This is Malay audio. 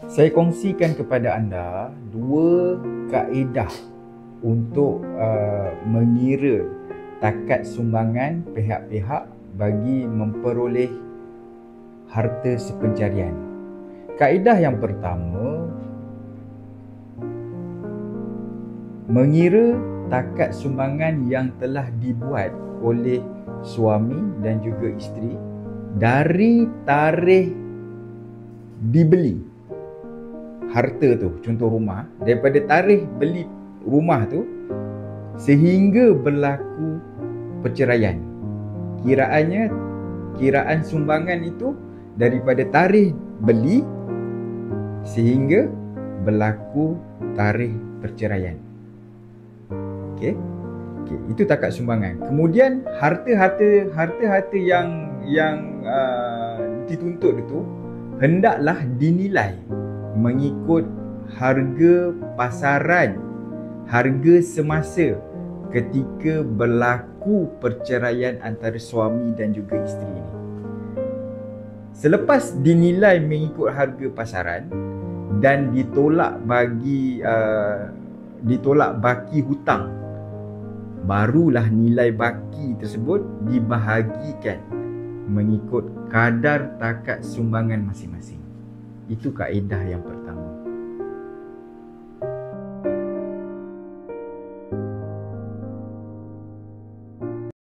Saya kongsikan kepada anda dua kaedah untuk mengira takat sumbangan pihak-pihak bagi memperoleh harta sepencarian. Kaedah yang pertama, mengira takat sumbangan yang telah dibuat oleh suami dan juga isteri dari tarikh dibeli harta tu, contoh rumah, daripada tarikh beli rumah tu sehingga berlaku perceraian. Kiraan sumbangan itu daripada tarikh beli sehingga berlaku tarikh perceraian. Okey, itu takat sumbangan. Kemudian harta-harta yang dituntut itu hendaklah dinilai mengikut harga pasaran, harga semasa ketika berlaku perceraian antara suami dan juga isteri ini. Selepas dinilai mengikut harga pasaran dan ditolak baki hutang, barulah nilai baki tersebut dibahagikan mengikut kadar takat sumbangan masing-masing. Itu kaedah yang pertama.